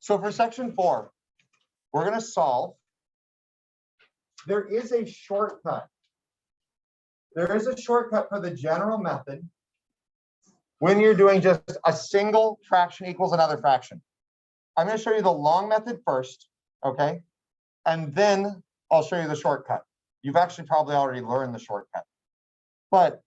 So for section 4, we're going to solve. There is a shortcut. There is a shortcut for the general method when you're doing just a single fraction equals another fraction. I'm going to show you the long method first, okay? And then I'll show you the shortcut. You've actually probably already learned the shortcut. But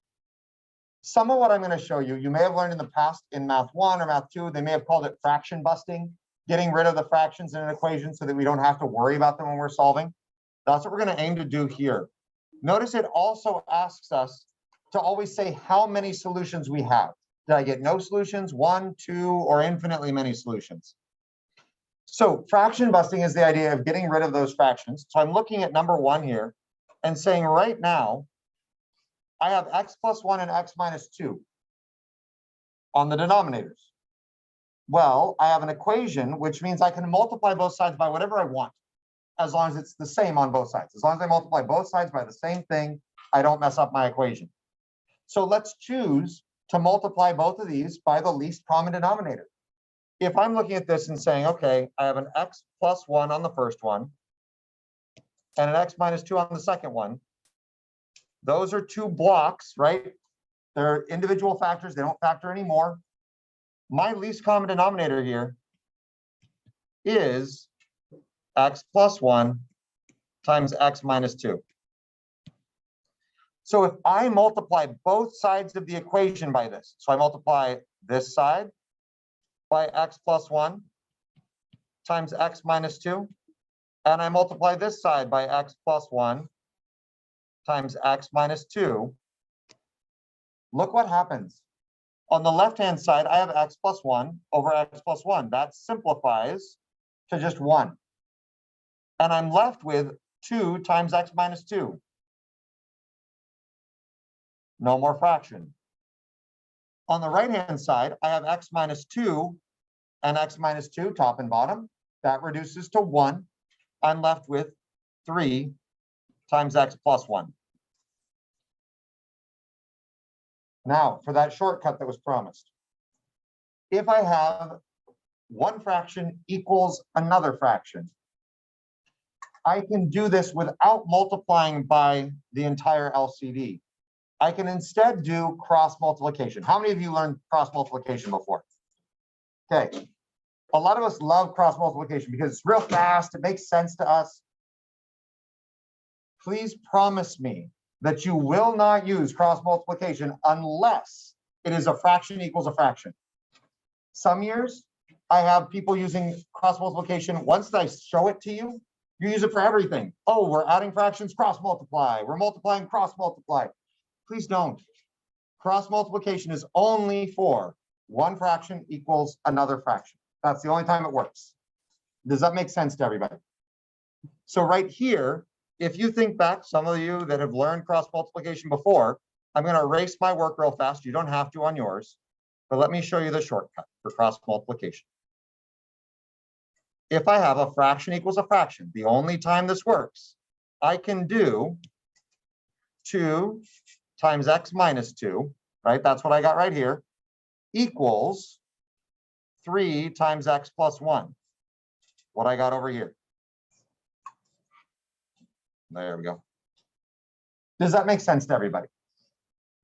some of what I'm going to show you, you may have learned in the past in Math 1 or Math 2. They may have called it fraction busting, getting rid of the fractions in an equation so that we don't have to worry about them when we're solving. That's what we're going to aim to do here. Notice it also asks us to always say how many solutions we have. Did I get no solutions, 1, 2, or infinitely many solutions? So fraction busting is the idea of getting rid of those fractions. So I'm looking at number 1 here and saying right now, I have x plus 1 and x minus 2 on the denominators. Well, I have an equation, which means I can multiply both sides by whatever I want, as long as it's the same on both sides. As long as I multiply both sides by the same thing, I don't mess up my equation. So let's choose to multiply both of these by the least common denominator. If I'm looking at this and saying, okay, I have an x plus 1 on the first one and an x minus 2 on the second one, those are two blocks, right? They're individual factors. They don't factor anymore. My least common denominator here is x plus 1 times x minus 2. So if I multiply both sides of the equation by this, so I multiply this side by x plus 1 times x minus 2, and I multiply this side by x plus 1 times x minus 2, look what happens. On the left-hand side, I have x plus 1 over x plus 1. That simplifies to just 1. And I'm left with 2 times x minus 2. No more fraction. On the right-hand side, I have x minus 2 and x minus 2, top and bottom. That reduces to 1. I'm left with 3 times x plus 1. Now, for that shortcut that was promised. If I have one fraction equals another fraction, I can do this without multiplying by the entire LCD. I can instead do cross multiplication. How many of you learned cross multiplication before? Okay. A lot of us love cross multiplication because it's real fast. It makes sense to us. Please promise me that you will not use cross multiplication unless it is a fraction equals a fraction. Some years, I have people using cross multiplication. Once I show it to you, you use it for everything. Oh, we're adding fractions, cross multiply. We're multiplying, cross multiply. Please don't. Cross multiplication is only for one fraction equals another fraction. That's the only time it works. Does that make sense to everybody? So right here, if you think back, some of you that have learned cross multiplication before, I'm going to erase my work real fast. You don't have to on yours, but let me show you the shortcut for cross multiplication. If I have a fraction equals a fraction, the only time this works, I can do 2 times x minus 2, right? That's what I got right here, equals 3 times x plus 1, what I got over here. There we go. Does that make sense to everybody?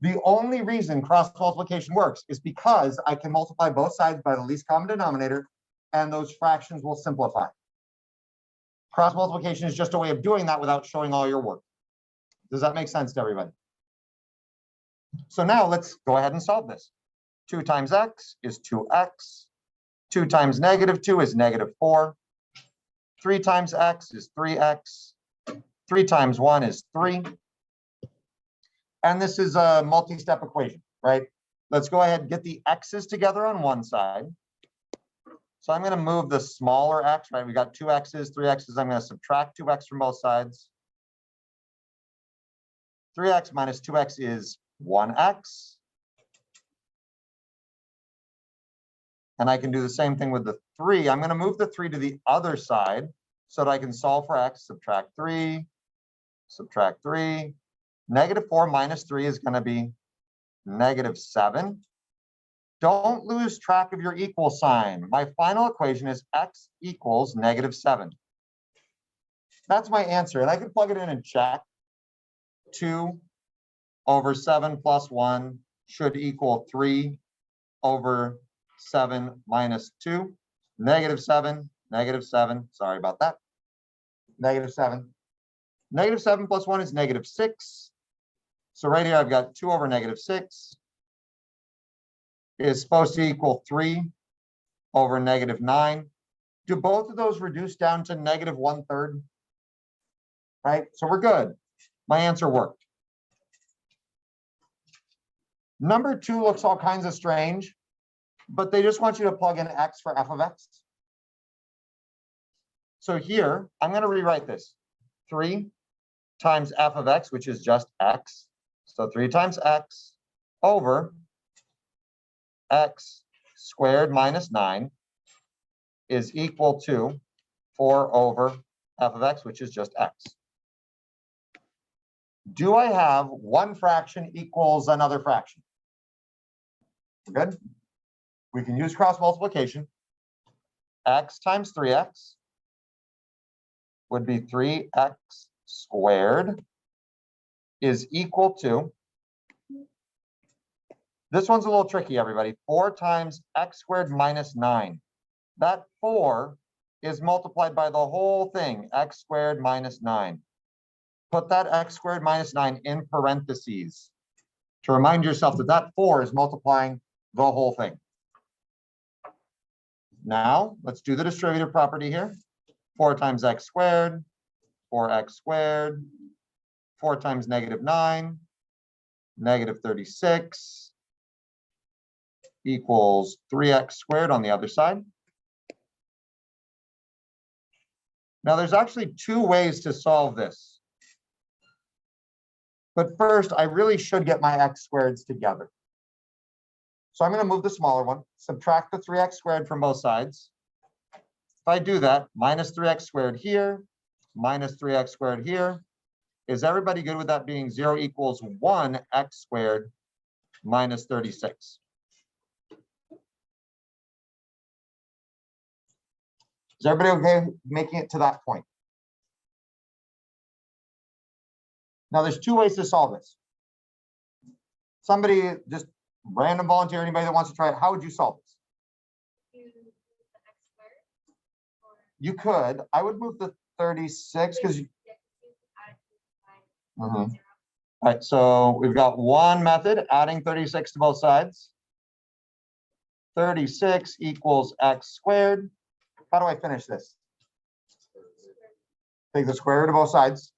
The only reason cross multiplication works is because I can multiply both sides by the least common denominator, and those fractions will simplify. Cross multiplication is just a way of doing that without showing all your work. Does that make sense to everybody? So now let's go ahead and solve this. 2 times x is 2x. 2 times negative 2 is negative 4. 3 times x is 3x. 3 times 1 is 3. And this is a multi-step equation, right? Let's go ahead and get the x's together on one side. So I'm going to move the smaller x, right? We got 2 x's, 3 x's. I'm going to subtract 2x from both sides. 3x minus 2x is 1x. And I can do the same thing with the 3. I'm going to move the 3 to the other side so that I can solve for x. Subtract 3, subtract 3. Negative 4 minus 3 is going to be negative 7. Don't lose track of your equal sign. My final equation is x equals -7. That's my answer. And I can plug it in and check. 2 over 7 plus 1 should equal 3 over 7 minus 2. -7, -7. Sorry about that. -7. -7 plus 1 is -6. So right here, I've got 2 over -6 is supposed to equal 3 over -9. Do both of those reduce down to -1/3? Right? So we're good. My answer worked. Number 2 looks all kinds of strange, but they just want you to plug in x for f of x. So here, I'm going to rewrite this. 3 times f of x, which is just x. So 3 times x over x squared minus 9 is equal to 4 over f of x, which is just x. Do I have one fraction equals another fraction? We're good. We can use cross multiplication. X times 3x would be 3x squared is equal to, this one's a little tricky, everybody. 4 times x squared minus 9. That 4 is multiplied by the whole thing, x squared minus 9. Put that x squared minus 9 in parentheses to remind yourself that that 4 is multiplying the whole thing. Now, let's do the distributive property here. 4 times x squared, 4x squared, 4 times -9, -36 equals 3x squared on the other side. Now, there's actually 2 ways to solve this. But first, I really should get my x squareds together. So I'm going to move the smaller one, subtract the 3x squared from both sides. If I do that, minus 3x squared here, minus 3x squared here. Is everybody good with that being 0 equals 1x squared minus 36? Is everybody okay making it to that point? Now, there's 2 ways to solve this. Somebody, just random volunteer, anybody that wants to try it, how would you solve this? You could. I would move the 36 because you. All right, so we've got one method, adding 36 to both sides. 36 equals x squared. How do I finish this? Take the square root of both sides.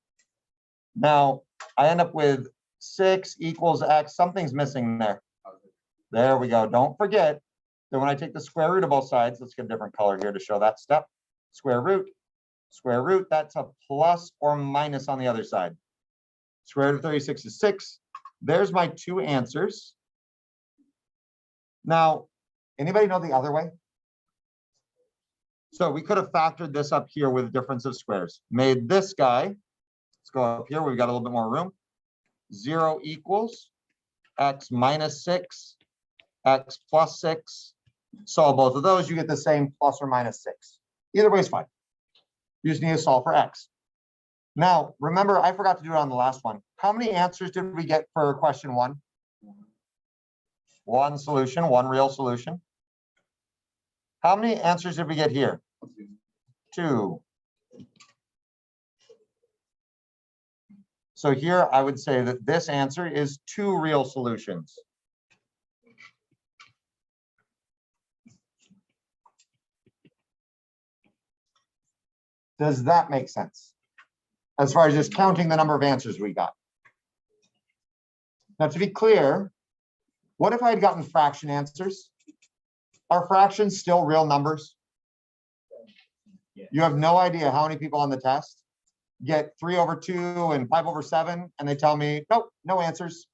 Now, I end up with 6 equals x. Something's missing there. There we go. Don't forget that when I take the square root of both sides, let's get a different color here to show that step. Square root, that's a plus or minus on the other side. Square root of 36 is 6. There's my 2 answers. Now, anybody know the other way? So we could have factored this up here with a difference of squares. Made this guy, let's go up here, we've got a little bit more room. 0 equals x minus 6, x plus 6. Solve both of those, you get the same plus or minus 6. Either way is fine. You just need to solve for x. Now, remember, I forgot to do it on the last one. How many answers did we get for question 1? 1 solution, 1 real solution. How many answers did we get here? 2. So here I would say that this answer is 2 real solutions. Does that make sense? As far as just counting the number of answers we got. Now, to be clear, what if I had gotten fraction answers? Are fractions still real numbers? You have no idea how many people on the test get 3 over 2 and 5 over 7, and they tell me, nope, no answers.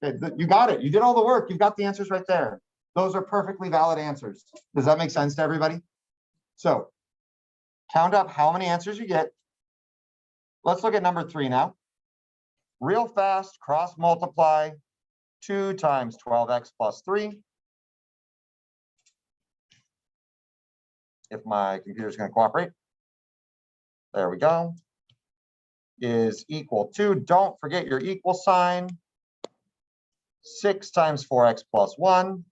You got it. You did all the work. You've got the answers right there. Those are perfectly valid answers. Does that make sense to everybody? So count up how many answers you get. Let's look at number 3 now. Real fast, cross multiply 2 times 12x plus 3 if my computer's going to cooperate. There we go. Is equal to, don't forget your equal sign, 6 times 4x plus 1.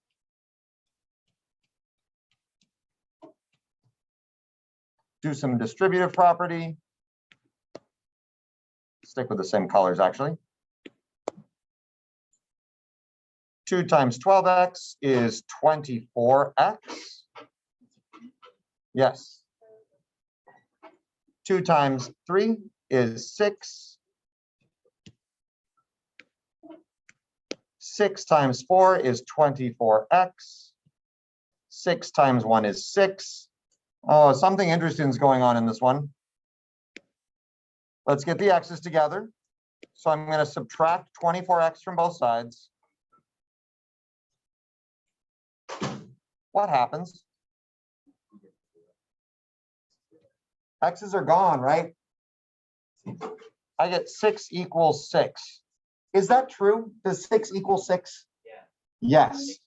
Do some distributive property. Stick with the same colors, actually. 2 times 12x is 24x. Yes. 2 times 3 is 6. 6 times 4 is 24x. 6 times 1 is 6. Oh, something interesting is going on in this one. Let's get the x's together. So I'm going to subtract 24x from both sides. What happens? X's are gone, right? I get 6 equals 6. Is that true? Does 6 equal 6? Yeah. Yes.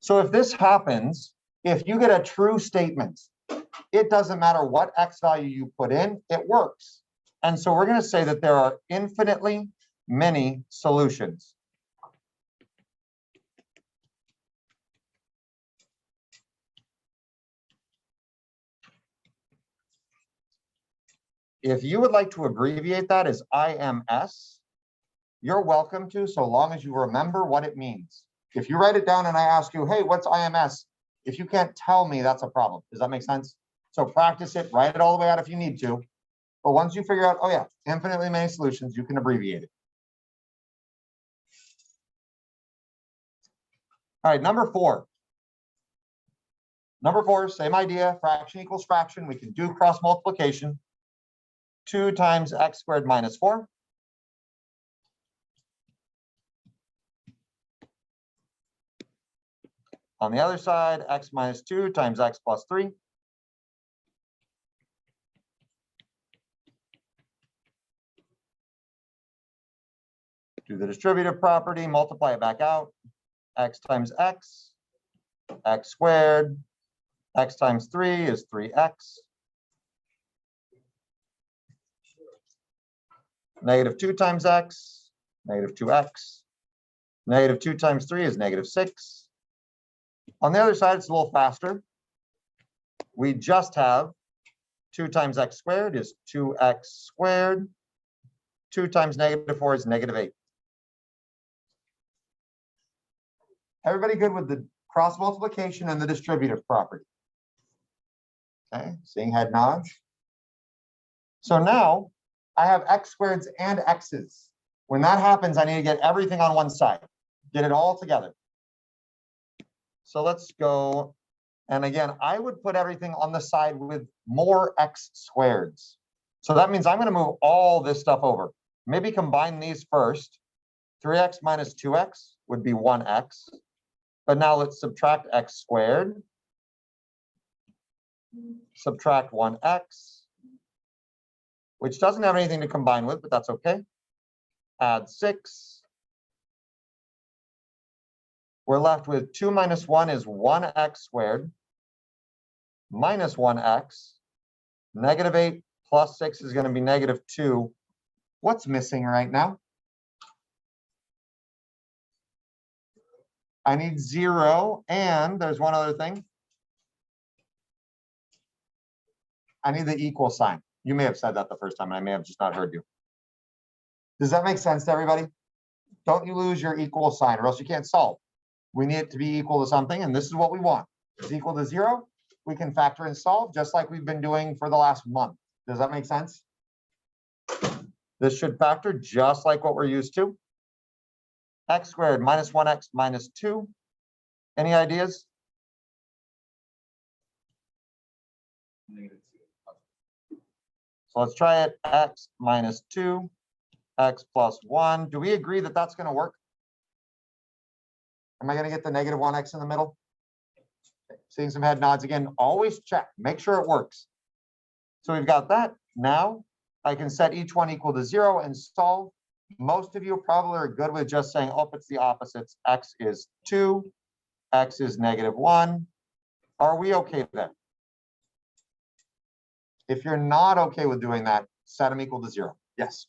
So if this happens, if you get a true statement, it doesn't matter what x value you put in, it works. And so we're going to say that there are infinitely many solutions. If you would like to abbreviate that as IMS, you're welcome to, so long as you remember what it means. If you write it down and I ask you, hey, what's IMS? If you can't tell me, that's a problem. Does that make sense? So practice it, write it all the way out if you need to. But once you figure out, oh yeah, infinitely many solutions, you can abbreviate it. All right, number 4. Number 4, same idea, fraction equals fraction. We can do cross multiplication. 2 times x squared minus 4. On the other side, x minus 2 times x plus 3. Do the distributive property, multiply it back out. X times x, x squared. X times 3 is 3x. Negative 2 times x, negative 2x. Negative 2 times 3 is negative 6. On the other side, it's a little faster. We just have 2 times x squared is 2x squared. 2 times negative 4 is negative 8. Everybody good with the cross multiplication and the distributive property? Okay, seeing head nods. So now I have x squareds and x's. When that happens, I need to get everything on one side, get it all together. So let's go. And again, I would put everything on the side with more x squareds. So that means I'm going to move all this stuff over. Maybe combine these first. 3x minus 2x would be 1x. But now let's subtract x squared. Subtract 1x, which doesn't have anything to combine with, but that's okay. Add 6. We're left with 2 minus 1 is 1x squared minus 1x. Negative 8 plus 6 is going to be negative 2. What's missing right now? I need 0, and there's one other thing. I need the equal sign. You may have said that the first time, and I may have just not heard you. Does that make sense to everybody? Don't you lose your equal sign, or else you can't solve. We need it to be equal to something, and this is what we want. It's equal to 0. We can factor and solve, just like we've been doing for the last month. Does that make sense? This should factor just like what we're used to. X squared minus 1x minus 2. Any ideas? So let's try it. X minus 2, x plus 1. Do we agree that that's going to work? Am I going to get the negative 1x in the middle? Seeing some head nods again. Always check. Make sure it works. So we've got that. Now I can set each one equal to 0 and solve. Most of you probably are good with just saying, oh, it's the opposites. X is 2. X is negative 1. Are we okay then? If you're not okay with doing that, set them equal to 0. Yes.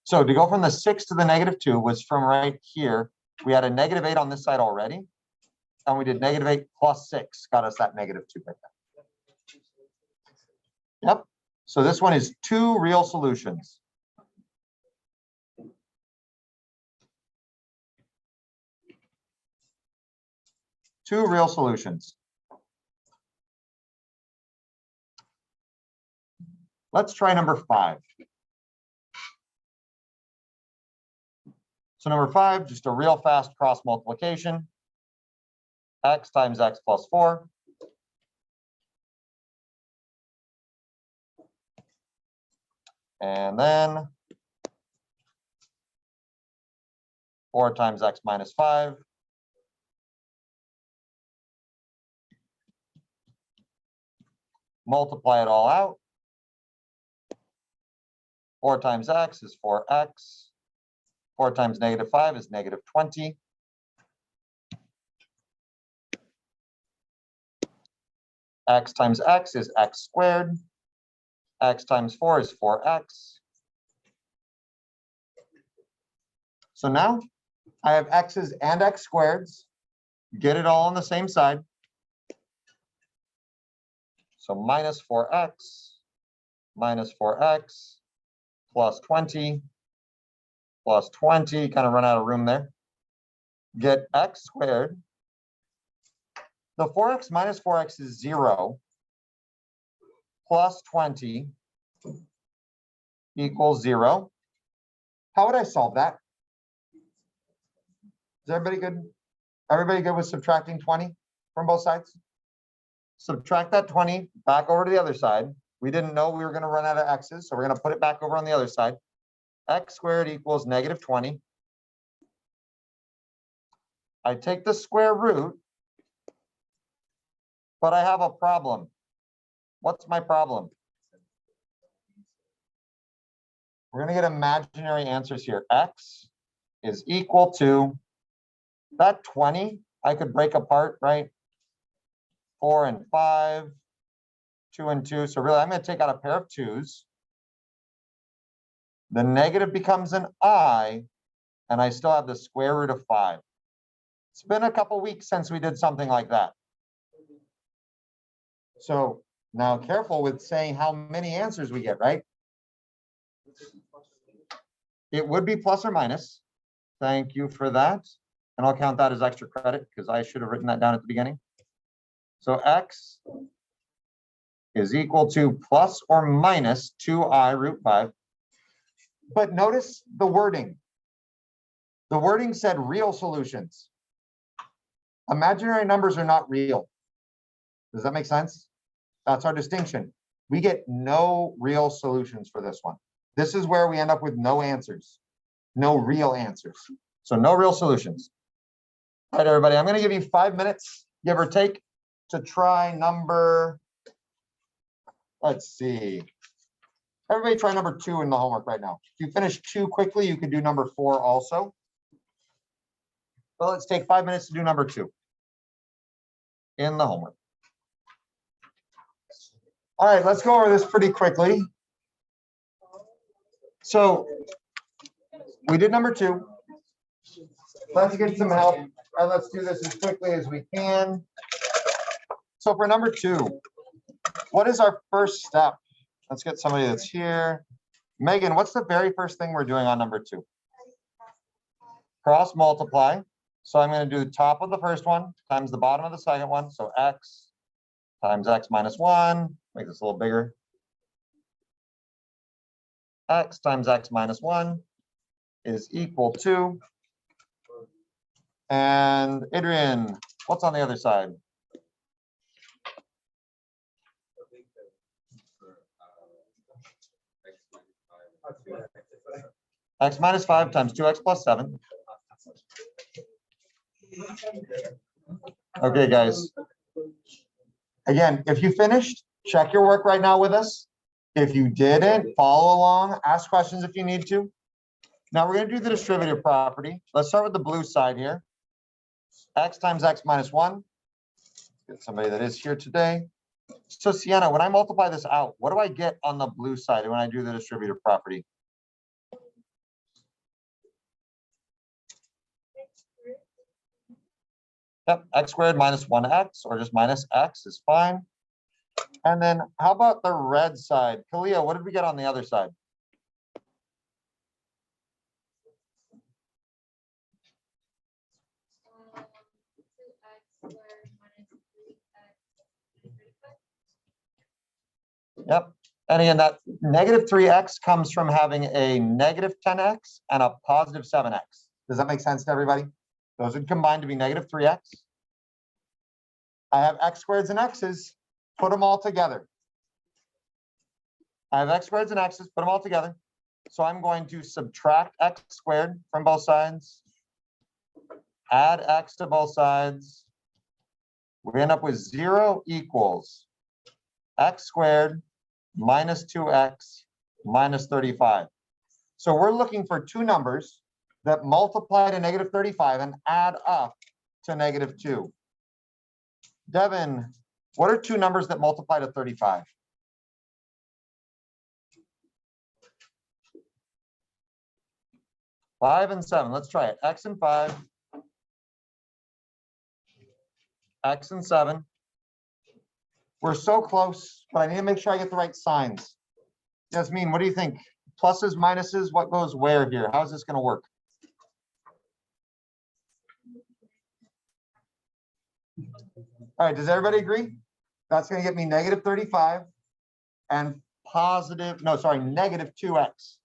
So to go from the 6 to the -2 was from right here. We had a -8 on this side already. And we did -8 plus 6, got us that -2 right there. Yep. So this one is 2 real solutions. Two real solutions. Let's try number 5. So number 5, just a real fast cross multiplication. X times x plus 4. And then 4 times x minus 5. Multiply it all out. 4 times x is 4x. 4 times -5 is -20. X times x is x squared. X times 4 is 4x. So now I have x's and x squareds. Get it all on the same side. So minus 4x plus 20 plus 20, kind of run out of room there. Get x squared. The 4x minus 4x is 0 plus 20 equals 0. How would I solve that? Is everybody good? Everybody good with subtracting 20 from both sides? Subtract that 20 back over to the other side. We didn't know we were going to run out of x's, so we're going to put it back over on the other side. X squared equals -20. I take the square root, but I have a problem. What's my problem? We're going to get imaginary answers here. X is equal to that 20. I could break apart, right? 4 and 5, 2 and 2. So really, I'm going to take out a pair of 2's. The negative becomes an I, and I still have the square root of 5. It's been a couple weeks since we did something like that. So now careful with saying how many answers we get, right? It would be plus or minus. Thank you for that. And I'll count that as extra credit because I should have written that down at the beginning. So x is equal to plus or minus 2i root 5. But notice the wording. The wording said real solutions. Imaginary numbers are not real. Does that make sense? That's our distinction. We get no real solutions for this one. This is where we end up with no answers, no real answers. So no real solutions. All right, everybody, I'm going to give you 5 minutes, give or take, to try number, let's see. Everybody try number 2 in the homework right now. If you finish 2 quickly, you can do number 4 also. But let's take 5 minutes to do number 2 in the homework. All right, let's go over this pretty quickly. So we did number 2. Let's get some help and let's do this as quickly as we can. So for number 2, what is our first step? Let's get somebody that's here. Megan, what's the very first thing we're doing on number 2? Cross multiply. So I'm going to do the top of the first one times the bottom of the second one. So x times x minus 1. Make this a little bigger. X times x minus 1 is equal to. And Adrian, what's on the other side? X minus 5 times 2x plus 7. Okay, guys. Again, if you finished, check your work right now with us. If you didn't, follow along, ask questions if you need to. Now we're going to do the distributive property. Let's start with the blue side here. X times x minus 1 Get somebody that is here today. So Sienna, when I multiply this out, what do I get on the blue side when I do the distributive property? Yep, x squared minus 1x, or just minus x is fine. And then how about the red side? Kalia, what did we get on the other side? Yep. And again, that negative 3x comes from having a negative 10x and a positive 7x. Does that make sense to everybody? Those would combine to be negative 3x. I have x squareds and x's, put them all together. I have x squareds and x's, put them all together. So I'm going to subtract x squared from both sides, add x to both sides. We end up with 0 equals x squared minus 2x minus 35. So we're looking for two numbers that multiply to negative 35 and add up to negative 2. Devin, what are two numbers that multiply to 35? Five and 7. Let's try it. X and 5. X and 7. We're so close, but I need to make sure I get the right signs. Yasmin, what do you think? Pluses, minuses, what goes where here? How is this going to work? All right, does everybody agree? That's going to get me negative 35 and negative 2x.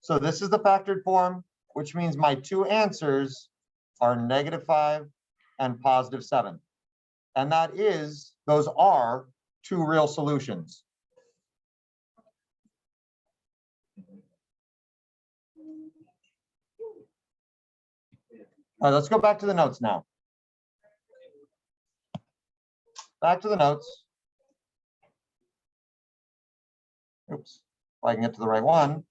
So this is the factored form, which means my two answers are negative 5 and positive 7. And those are two real solutions. All right, let's go back to the notes now. Back to the notes. Oops, if I can get to the right one.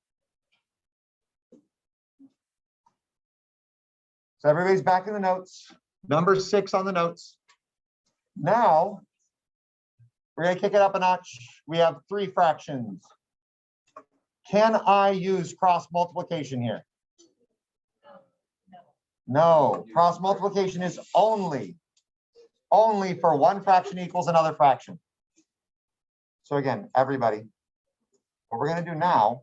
So everybody's back in the notes. Number 6 on the notes. Now, we're going to kick it up a notch. We have 3 fractions. Can I use cross multiplication here? No, cross multiplication is only for one fraction equals another fraction. So again, everybody, what we're going to do now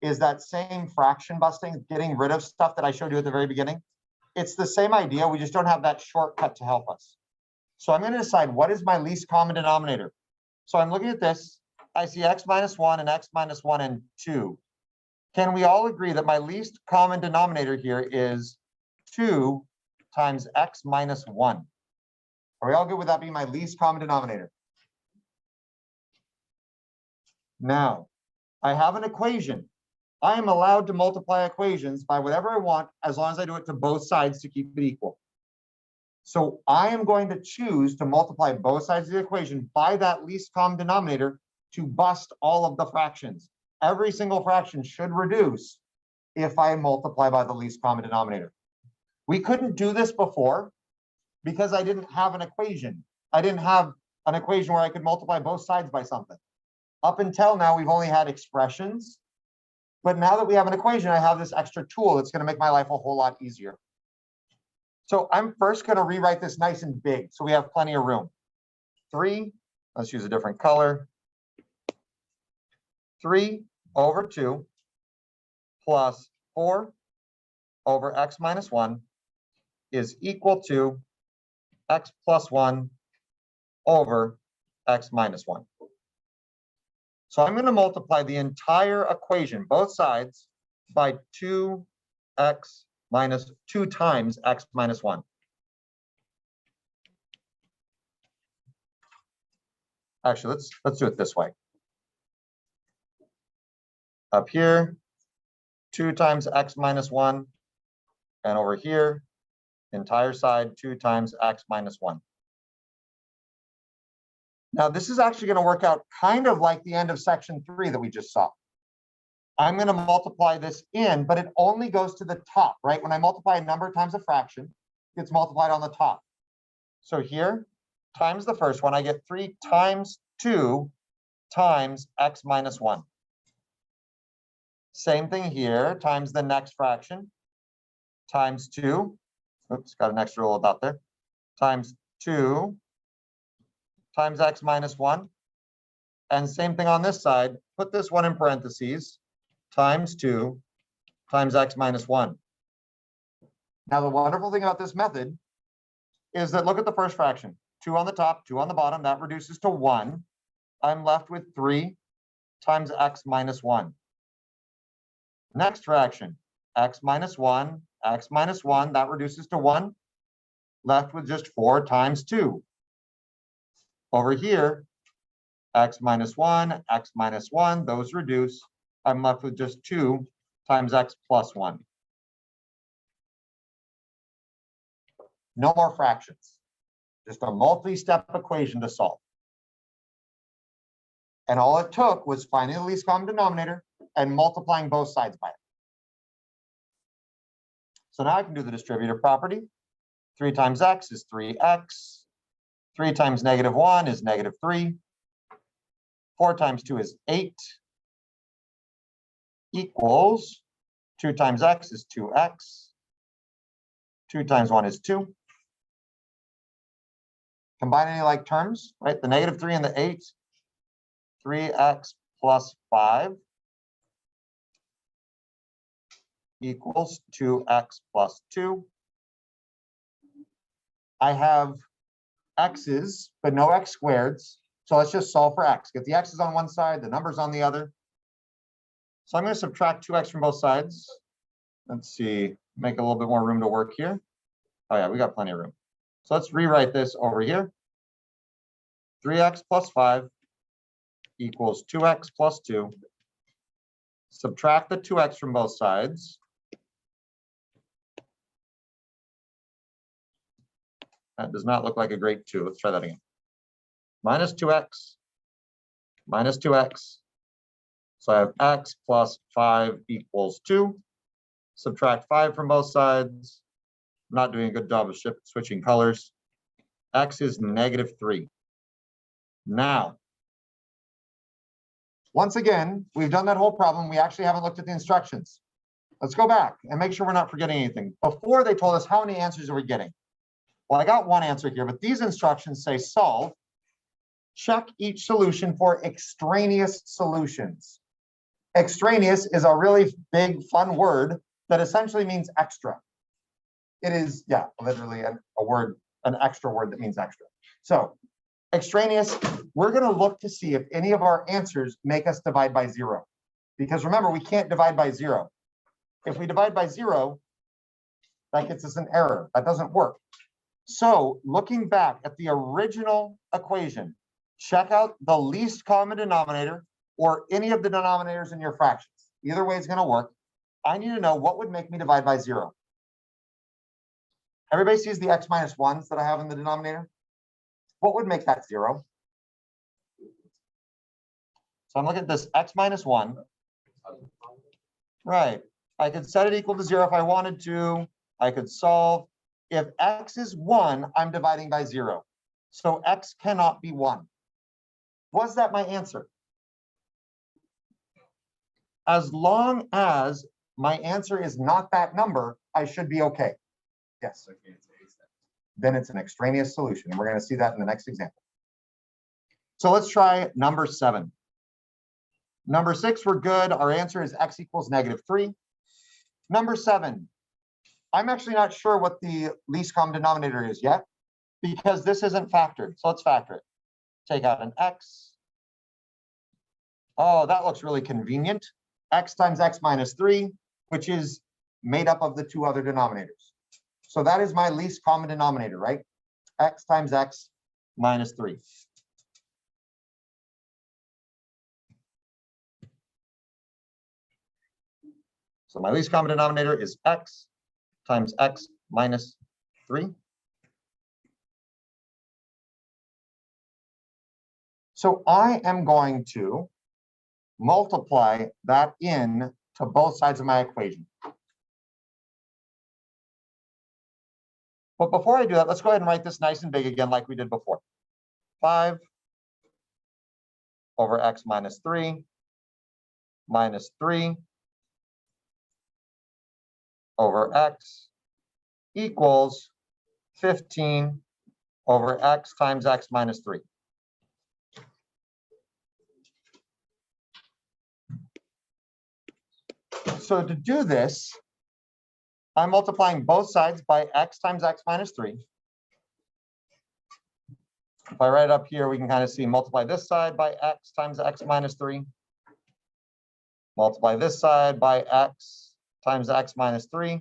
is that same fraction busting, getting rid of stuff that I showed you at the very beginning. It's the same idea. We just don't have that shortcut to help us. So I'm going to decide what is my least common denominator. So I'm looking at this. I see x minus 1 and x minus 1 and 2. Can we all agree that my least common denominator here is 2 times x minus 1? Are we all good with that being my least common denominator? Now, I have an equation. I am allowed to multiply equations by whatever I want as long as I do it to both sides to keep it equal. So I am going to choose to multiply both sides of the equation by that least common denominator to bust all of the fractions. Every single fraction should reduce if I multiply by the least common denominator. We couldn't do this before because I didn't have an equation. I didn't have an equation where I could multiply both sides by something. Up until now, we've only had expressions. But now that we have an equation, I have this extra tool that's going to make my life a whole lot easier. So I'm first going to rewrite this nice and big so we have plenty of room. 3, let's use a different color. 3 over 2 plus 4 over x minus 1 is equal to x plus 1 over x minus 1. So I'm going to multiply the entire equation, both sides, by 2 times x minus 1. Actually, let's do it this way. Up here, 2 times x minus 1, and over here, entire side, 2 times x minus 1. Now, this is actually going to work out kind of like the end of section 3 that we just saw. I'm going to multiply this in, but it only goes to the top, right? When I multiply a number times a fraction, it gets multiplied on the top. So here, times the first one, I get 3 times 2 times x minus 1. Same thing here, times the next fraction, times 2. Oops, got an extra little dot there. Times 2 times x minus 1. And same thing on this side, put this one in parentheses, times 2 times x minus 1. Now, the wonderful thing about this method is that look at the first fraction. 2 on the top, 2 on the bottom, that reduces to 1. I'm left with 3 times x minus 1. Next fraction, x minus 1, that reduces to 1. Left with just 4 times 2. Over here, x minus 1, those reduce. I'm left with just 2 times x plus 1. No more fractions. Just a multi-step equation to solve. And all it took was finding the least common denominator and multiplying both sides by it. So now I can do the distributive property. 3 times x is 3x. 3 times negative 1 is negative 3. 4 times 2 is 8. Equals 2 times x is 2x. 2 times 1 is 2. Combine any like terms, right? The negative 3 and the 8. 3x plus 5 equals 2x plus 2. I have x's, but no x squareds. So let's just solve for x. Get the x's on one side, the numbers on the other. So I'm going to subtract 2x from both sides. Let's see, make a little bit more room to work here. Oh yeah, we got plenty of room. So let's rewrite this over here. 3x plus 5 equals 2x plus 2. Subtract the 2x from both sides. That does not look like a great 2. Let's try that again. Minus 2x, minus 2x. So I have x plus 5 equals 2. Subtract 5 from both sides. I'm not doing a good job of switching colors. X is negative 3. Now, once again, we've done that whole problem. We actually haven't looked at the instructions. Let's go back and make sure we're not forgetting anything. Before they told us how many answers are we getting? Well, I got one answer here, but these instructions say solve. Check each solution for extraneous solutions. Extraneous is a really big, fun word that essentially means extra. It is, yeah, literally a word, an extra word that means extra. So extraneous, we're going to look to see if any of our answers make us divide by 0. Because remember, we can't divide by 0. If we divide by 0, that gets us an error. That doesn't work. So looking back at the original equation, check out the least common denominator or any of the denominators in your fractions. Either way is going to work. I need to know what would make me divide by 0. Everybody sees the x minus 1s that I have in the denominator. What would make that 0? So I'm looking at this x minus 1. Right. I could set it equal to 0 if I wanted to. I could solve. If x is 1, I'm dividing by 0. So x cannot be 1. Was that my answer? As long as my answer is not that number, I should be okay. Yes. Then it's an extraneous solution. And we're going to see that in the next example. So let's try number 7. Number 6, we're good. Our answer is x equals negative 3. Number 7, I'm actually not sure what the least common denominator is yet because this isn't factored. So let's factor it. Take out an x. Oh, that looks really convenient. X times x minus 3, which is made up of the 2 other denominators. So that is my least common denominator, right? X times x minus 3. So my least common denominator is x times x minus 3. So I am going to multiply that in to both sides of my equation. But before I do that, let's go ahead and write this nice and big again like we did before. 5 over x minus 3 minus 3 over x equals 15 over x times x minus 3. So to do this, I'm multiplying both sides by x times x minus 3. If I write it up here, we can kind of see multiply this side by x times x minus 3. Multiply this side by x times x minus 3.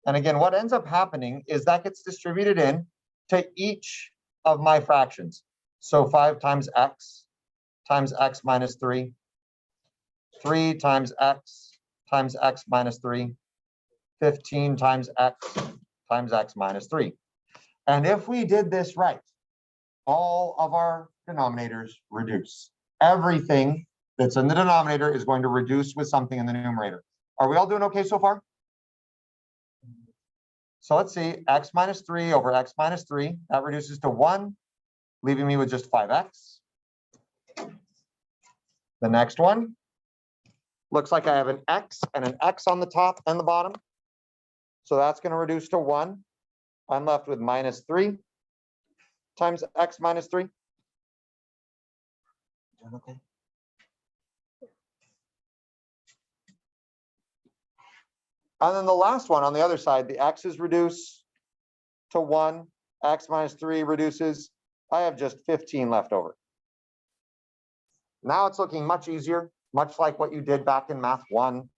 And again, what ends up happening is that gets distributed in to each of my fractions. So 5 times x minus 3, 3 times x minus 3, 15 times x minus 3. And if we did this right, all of our denominators reduce. Everything that's in the denominator is going to reduce with something in the numerator. Are we all doing okay so far? So let's see, x minus 3 over x minus 3, that reduces to 1, leaving me with just 5x. The next one looks like I have an x and an x on the top and the bottom. So that's going to reduce to 1. I'm left with minus 3 times x minus 3. Okay. And then the last one on the other side, the x's reduce to 1, x minus 3 reduces. I have just 15 left over. Now it's looking much easier, much like what you did back in math 1.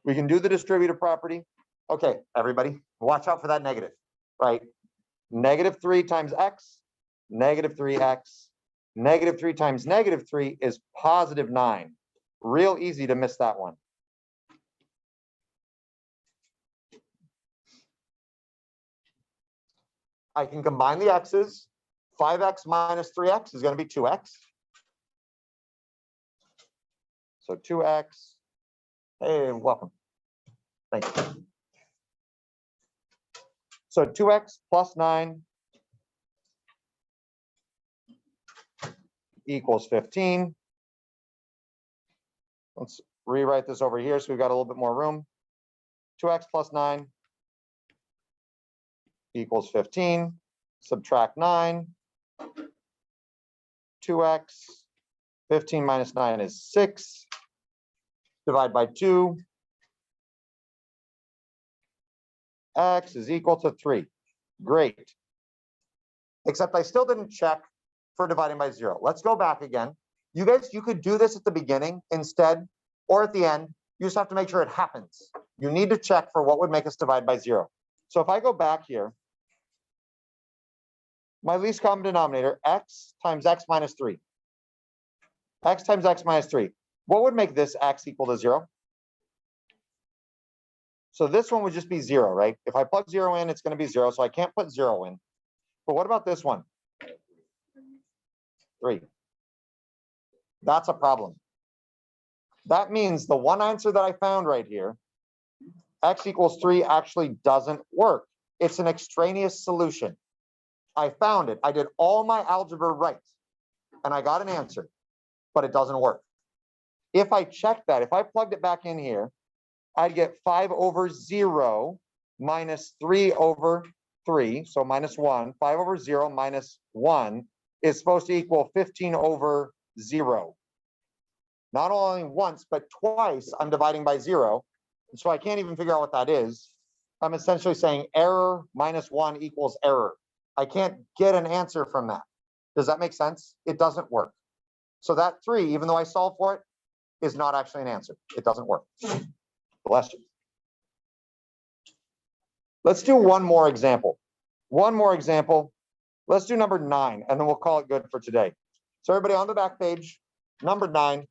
We can do the distributive property. Okay, everybody, watch out for that negative, right? Negative 3 times x, negative 3x, negative 3 times negative 3 is positive 9. Real easy to miss that one. I can combine the x's. 5x minus 3x is going to be 2x. So 2x. Hey, welcome. Thank you. So 2x plus 9 equals 15. Let's rewrite this over here so we've got a little bit more room. 2x plus 9 equals 15. Subtract 9. 2x. 15 minus 9 is 6. Divide by 2. X is equal to 3. Great. Except I still didn't check for dividing by 0. Let's go back again. You guys, you could do this at the beginning instead, or at the end. You just have to make sure it happens. You need to check for what would make us divide by 0. So if I go back here, my least common denominator, x times x minus 3. X times x minus 3. What would make this x equal to 0? So this one would just be 0, right? If I plug 0 in, it's going to be 0, so I can't put 0 in. But what about this one? 3. That's a problem. That means the one answer that I found right here, x equals 3, actually doesn't work. It's an extraneous solution. I found it. I did all my algebra right, and I got an answer, but it doesn't work. If I checked that, if I plugged it back in here, I'd get 5 over 0 minus 3 over 3, so minus 1. 5 over 0 minus 1 is supposed to equal 15 over 0. Not only once, but twice I'm dividing by 0. So I can't even figure out what that is. I'm essentially saying error minus 1 equals error. I can't get an answer from that. Does that make sense? It doesn't work. So that 3, even though I solved for it, is not actually an answer. It doesn't work. Bless you. Let's do one more example. One more example. Let's do number 9, and then we'll call it good for today. So everybody on the back page, number 9.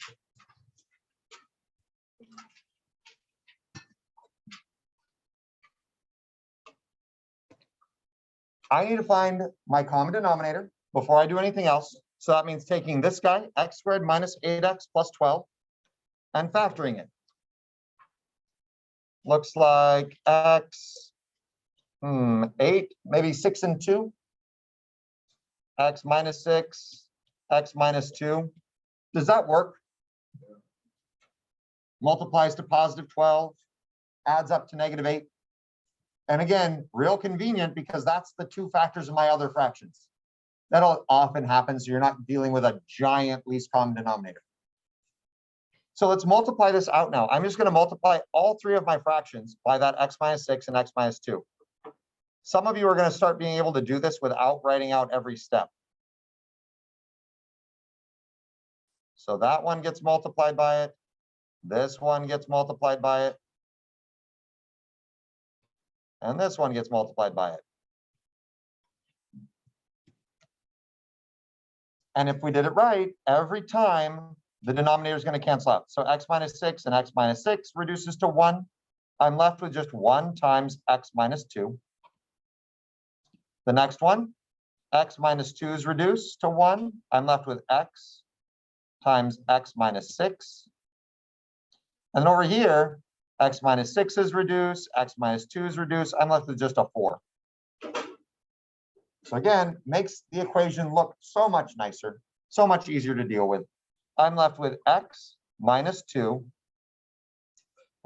I need to find my common denominator before I do anything else. So that means taking this guy, x squared minus 8x plus 12, and factoring it. Looks like x, 8, maybe 6 and 2. x minus 6, x minus 2. Does that work? Multiplies to positive 12, adds up to negative 8. And again, real convenient because that's the two factors of my other fractions. That'll often happen, so you're not dealing with a giant least common denominator. So let's multiply this out now. I'm just going to multiply all three of my fractions by that x minus 6 and x minus 2. Some of you are going to start being able to do this without writing out every step. So that one gets multiplied by it. This one gets multiplied by it. And this one gets multiplied by it. And if we did it right, every time the denominator is going to cancel out. So x minus 6 and x minus 6 reduces to 1. I'm left with just 1 times x minus 2. The next one, x minus 2 is reduced to 1. I'm left with x times x minus 6. And over here, x minus 6 is reduced, x minus 2 is reduced. I'm left with just a 4. So again, makes the equation look so much nicer, so much easier to deal with. I'm left with x minus 2,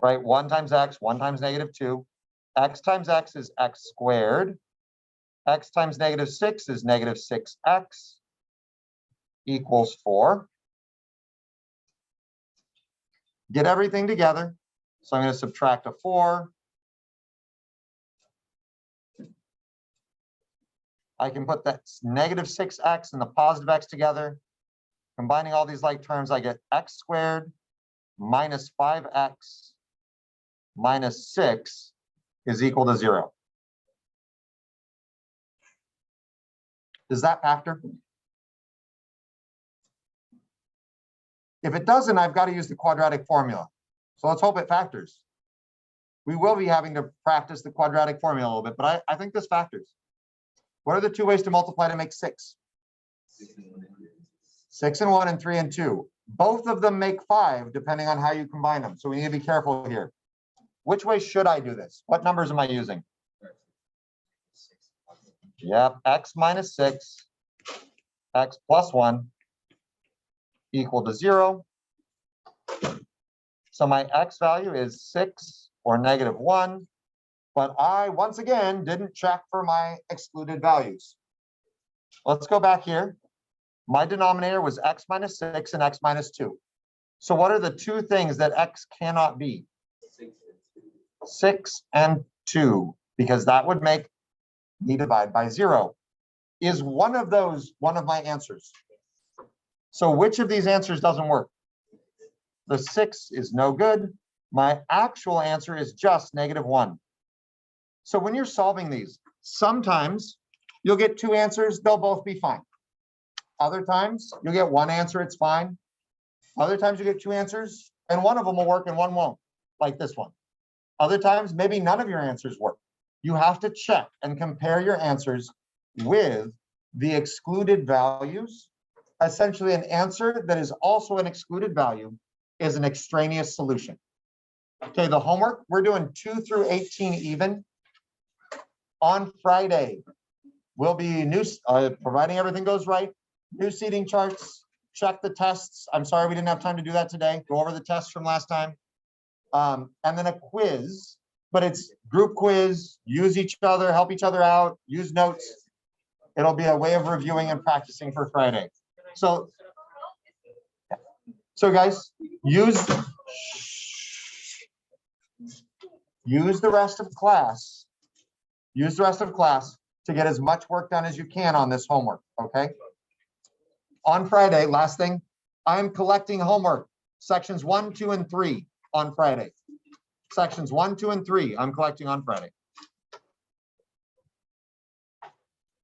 right? 1 times x, 1 times negative 2. X times x is x squared. X times negative 6 is negative 6x equals 4. Get everything together. So I'm going to subtract a 4. I can put that negative 6x and the positive x together. Combining all these like terms, I get x squared minus 5x minus 6 is equal to 0. Does that factor? If it doesn't, I've got to use the quadratic formula. So let's hope it factors. We will be having to practice the quadratic formula a little bit, but I think this factors. What are the two ways to multiply to make 6? 6 and 1 and 3 and 2. Both of them make 5, depending on how you combine them. So we need to be careful here. Which way should I do this? What numbers am I using? Yep, x minus 6, x plus 1 equal to 0. So my x value is 6 or negative 1. But I, once again, didn't check for my excluded values. Let's go back here. My denominator was x minus 6 and x minus 2. So what are the two things that x cannot be? 6 and 2, because that would make me divide by 0. Is one of those one of my answers? So which of these answers doesn't work? The 6 is no good. My actual answer is just negative 1. So when you're solving these, sometimes you'll get two answers, they'll both be fine. Other times you'll get one answer, it's fine. Other times you get two answers and one of them will work and one won't, like this one. Other times, maybe none of your answers work. You have to check and compare your answers with the excluded values. Essentially, an answer that is also an excluded value is an extraneous solution. Okay, the homework, we're doing 2 through 18 even. On Friday, we'll be providing everything goes right, new seating charts, check the tests. I'm sorry we didn't have time to do that today. Go over the tests from last time. And then a quiz, but it's group quiz, use each other, help each other out, use notes. It'll be a way of reviewing and practicing for Friday. So guys, use the rest of class. Use the rest of class to get as much work done as you can on this homework, okay? On Friday, last thing, I'm collecting homework, sections 1, 2, and 3 on Friday. Sections 1, 2, and 3, I'm collecting on Friday.